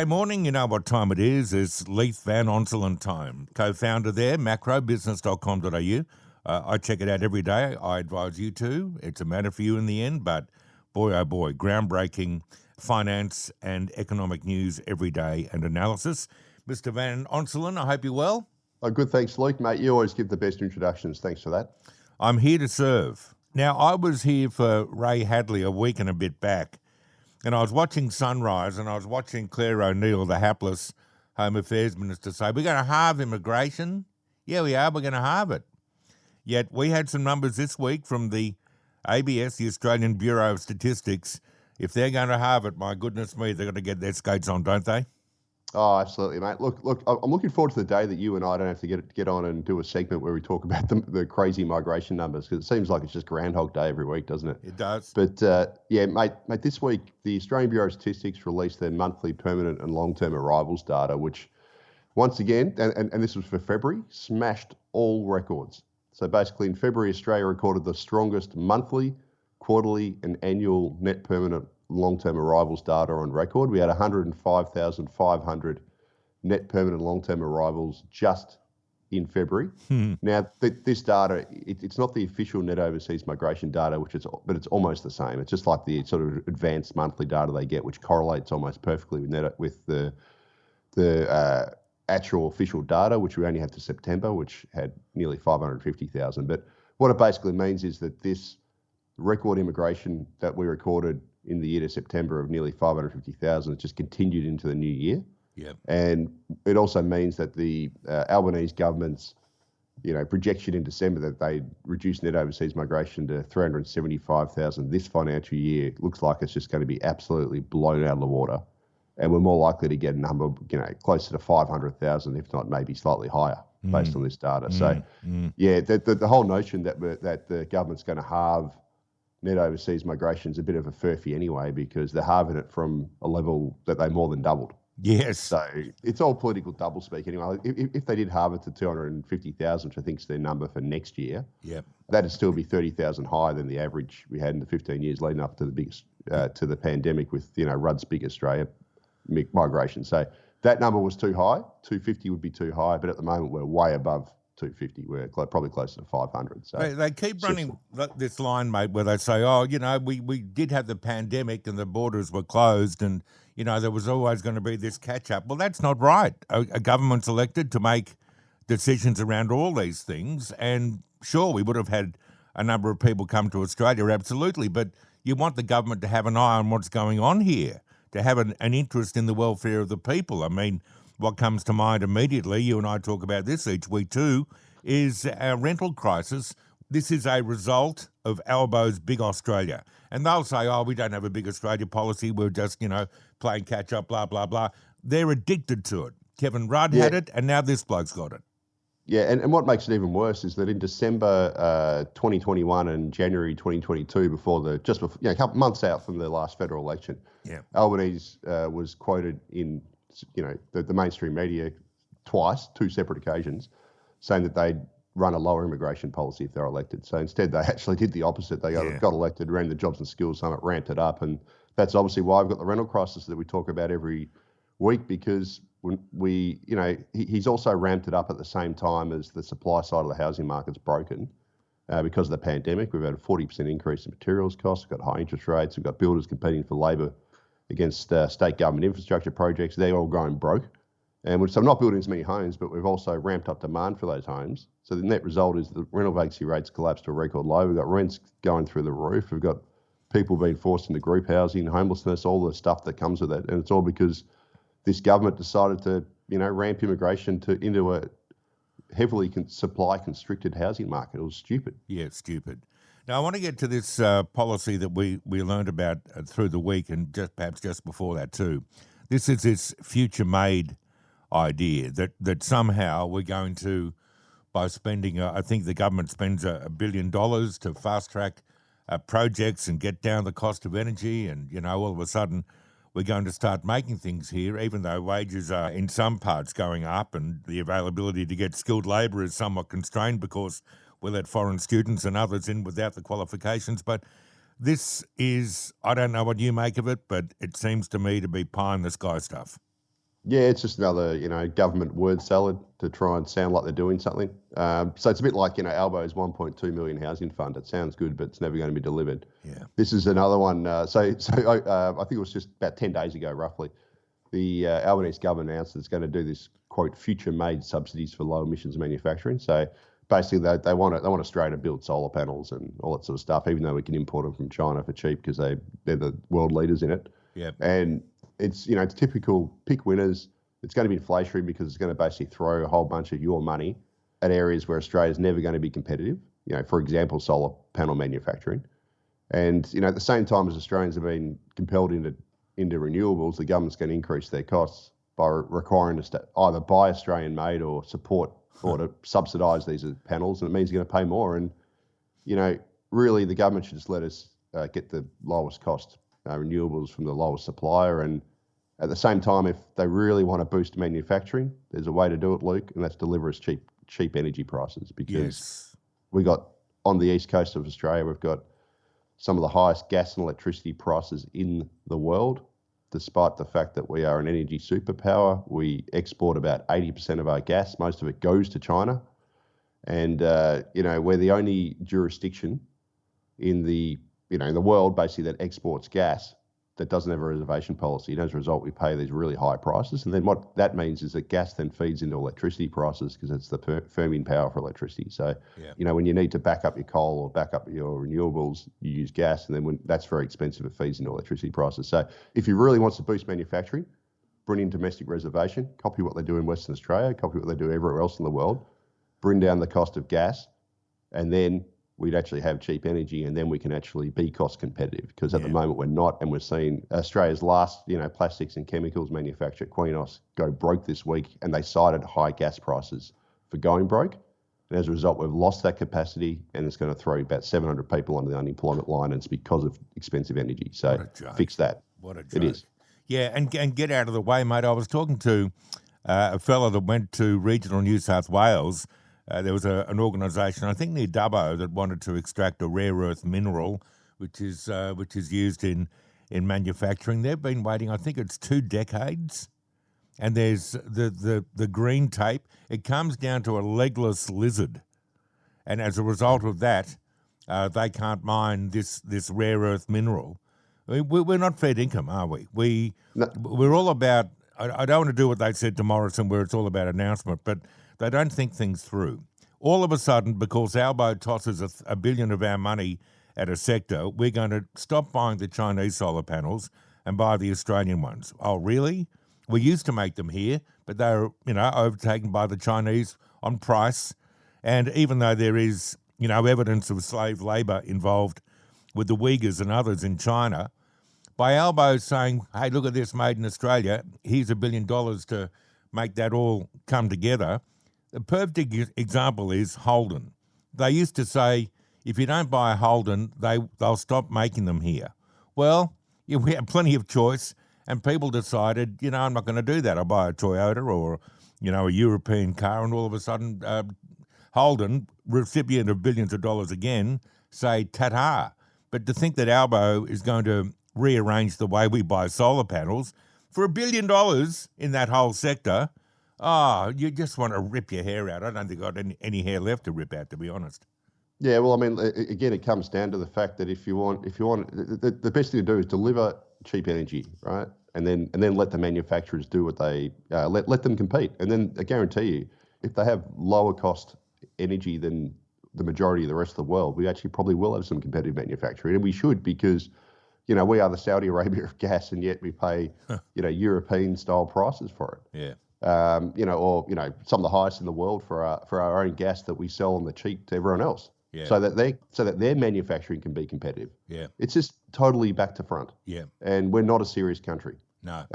Hey, morning. You know what time it is. It's Leith Van Onselen time. Co-founder there, macrobusiness.com.au. I check it out every day. I advise you to. It's a matter for you in the end, but boy, oh boy, groundbreaking finance and economic news every day and analysis. Mr. Van Onselen, I hope you're well. Oh, good. Thanks, Luke, mate. You always give the best introductions. Thanks for that. I'm here to serve. Now, I was here for Ray Hadley a week and a bit back, and I was watching Sunrise, and I was watching Claire O'Neill, the hapless Home Affairs Minister, say, we're going to halve immigration. Yeah, we are. We're going to halve it. Yet we had some numbers this week from the ABS, the Australian Bureau of Statistics. If they're going to halve it, my goodness me, they're going to get their skates on, don't they? Oh, absolutely, mate. Look, I'm looking forward to the day that you and I don't have to get on and do a segment where we talk about the crazy migration numbers, because it seems like it's just Groundhog Day every week, doesn't it? It does. But yeah, mate, this week the Australian Bureau of Statistics released their monthly permanent and long-term arrivals data, which once again, and this was for February, smashed all records. So basically in February, Australia recorded the strongest monthly, quarterly and annual net permanent long-term arrivals data on record. We had 105,500 net permanent long-term arrivals just in February. Now, this data, it's not the official net overseas migration data, but it's almost the same. It's just like the sort of advanced monthly data they get, which correlates almost perfectly with the actual official data, which we only have to September, which had nearly 550,000. But what it basically means is that this record immigration that we recorded in the year to September of nearly 550,000 just continued into the new year. Yep. And it also means that the Albanese government's projection in December that they reduced net overseas migration to 375,000 this financial year looks like it's just going to be absolutely blown out of the water. And we're more likely to get a number, closer to 500,000, if not maybe slightly higher, based on this data. So, yeah, the whole notion that the government's going to halve net overseas migration is a bit of a furphy anyway, because they're halving it from a level that they more than doubled. Yes. So it's all political doublespeak anyway. If they did halve it to 250,000, which I think is their number for next year, yep, that'd still be 30,000 higher than the average we had in the 15 years leading up to the biggest to the pandemic with Rudd's big Australia migration. So that number was too high. 250 would be too high, but at the moment we're way above 250. We're probably closer to 500. So they keep running this line, mate, where they say, we did have the pandemic and the borders were closed and, there was always going to be this catch-up. Well, that's not right. A government's elected to make decisions around all these things, and sure, we would have had a number of people come to Australia, absolutely, but you want the government to have an eye on what's going on here, to have an interest in the welfare of the people. I mean, what comes to mind immediately, you and I talk about this each week too, is our rental crisis. This is a result of Albo's Big Australia. And they'll say, we don't have a Big Australia policy, we're just, playing catch-up, blah, blah, blah. They're addicted to it. Kevin Rudd had it, and now this bloke's got it. Yeah, and what makes it even worse is that in December 2021 and January 2022, a couple months out from the last federal election, Albanese was quoted in the mainstream media twice, two separate occasions, saying that they'd run a lower immigration policy if they're elected. So instead, they actually did the opposite. They got elected, ran the Jobs and Skills Summit, ramped it up, and that's obviously why we've got the rental crisis that we talk about every week, because he's also ramped it up at the same time as the supply side of the housing market's broken because of the pandemic. We've had a 40% increase in materials costs. We've got high interest rates. We've got builders competing for labour against state government infrastructure projects. They're all going broke. And so I'm not building as many homes, but we've also ramped up demand for those homes. So the net result is the rental vacancy rates collapsed to a record low. We've got rents going through the roof. We've got people being forced into group housing, homelessness, all the stuff that comes with it. And it's all because this government decided to, ramp immigration into a heavily supply constricted housing market. It was stupid. Yeah, it's stupid. Now, I want to get to this policy that we learned about through the week, and perhaps just before that too. This is this future-made idea that somehow we're going to, by spending, I think the government spends $1 billion to fast-track projects and get down the cost of energy, and, all of a sudden we're going to start making things here, even though wages are in some parts going up and the availability to get skilled labour is somewhat constrained because we let foreign students and others in without the qualifications. But this is, I don't know what you make of it, but it seems to me to be pie in the sky stuff. Yeah, it's just another, government word salad to try and sound like they're doing something. So it's a bit like, Albo's 1.2 million housing fund. It sounds good, but it's never going to be delivered. Yeah. This is another one. I think it was just about 10 days ago, roughly. The Albanese government announced that it's going to do this, quote, future-made subsidies for low emissions manufacturing. So basically, they want Australia to build solar panels and all that sort of stuff, even though we can import them from China for cheap because they're the world leaders in it. Yeah. And it's typical pick winners. It's going to be inflationary because it's going to basically throw a whole bunch of your money at areas where Australia is never going to be competitive. For example, solar panel manufacturing. And at the same time as Australians have been compelled into renewables, the government's going to increase their costs by requiring us to either buy Australian-made or support or to subsidise these panels, and it means you're going to pay more. And really, the government should just let us get the lowest cost renewables from the lowest supplier. And at the same time, if they really want to boost manufacturing, there's a way to do it, Luke, and that's deliver us cheap energy prices. Because we got on the east coast of Australia, we've got some of the highest gas and electricity prices in the world, despite the fact that we are an energy superpower. We export about 80% of our gas. Most of it goes to China. And, we're the only jurisdiction in the world, basically, that exports gas that doesn't have a reservation policy. And as a result, we pay these really high prices. And then what that means is that gas then feeds into electricity prices because it's the firming power for electricity. So, when you need to back up your coal or back up your renewables, you use gas. And then that's very expensive, it feeds into electricity prices. So if you really want to boost manufacturing, bring in domestic reservation, copy what they do in Western Australia, copy what they do everywhere else in the world, bring down the cost of gas, and then we'd actually have cheap energy, and then we can actually be cost competitive, because at the moment we're not. And we're seeing Australia's last, plastics and chemicals manufacturer, Quenos, go broke this week, and they cited high gas prices for going broke. And as a result, we've lost that capacity, and it's going to throw about 700 people under the unemployment line, and it's because of expensive energy. So fix that. What a joke. It is. Yeah, and get out of the way, mate. I was talking to a fella that went to regional New South Wales. There was an organisation, I think near Dubbo, that wanted to extract a rare earth mineral, which is used in manufacturing. They've been waiting, I think it's 2 decades. And there's the green tape. It comes down to a legless lizard, and as a result of that, they can't mine this rare earth mineral. I mean, we're not fed income, are we? We're all about. I don't want to do what they said to Morrison, where it's all about announcement, but they don't think things through. All of a sudden, because Albo tosses $1 billion of our money at a sector, we're going to stop buying the Chinese solar panels and buy the Australian ones. Oh, really? We used to make them here, but they were, overtaken by the Chinese on price. And even though there is, evidence of slave labour involved with the Uyghurs and others in China, by Albo saying, hey, look at this, made in Australia, here's $1 billion to make that all come together. The perfect example is Holden. They used to say, if you don't buy a Holden, they'll stop making them here. Well, we had plenty of choice, and people decided, I'm not going to do that. I'll buy a Toyota or, a European car, and all of a sudden, Holden, recipient of billions of dollars again, say ta-ta. But to think that Albo is going to rearrange the way we buy solar panels for $1 billion in that whole sector, you just want to rip your hair out. I don't think I've got any hair left to rip out, to be honest. Yeah, well, I mean, again, it comes down to the fact that if you want, the best thing to do is deliver cheap energy, right? And then let the manufacturers do what they let them compete. And then I guarantee you, if they have lower cost energy than the majority of the rest of the world, we actually probably will have some competitive manufacturing, and we should, because we are the Saudi Arabia of gas, and yet we pay European style prices for it. Yeah. Or some of the highest in the world for our own gas that we sell on the cheap to everyone else. Yeah. So that their manufacturing can be competitive. Yeah. It's just totally back to front. Yeah. And we're not a serious country. No.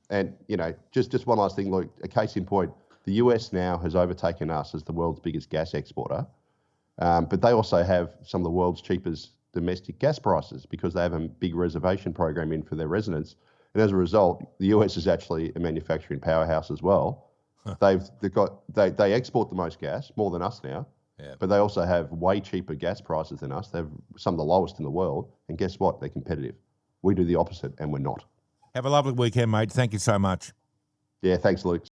And just one last thing, Luke, a case in point, the US now has overtaken us as the world's biggest gas exporter. But they also have some of the world's cheapest domestic gas prices because they have a big reservation program in for their residents. And as a result, the US is actually a manufacturing powerhouse as well. They export the most gas, more than us now. Yeah. But they also have way cheaper gas prices than us. They have some of the lowest in the world. And guess what? They're competitive. We do the opposite, and we're not. Have a lovely weekend, mate. Thank you so much. Yeah, thanks, Luke.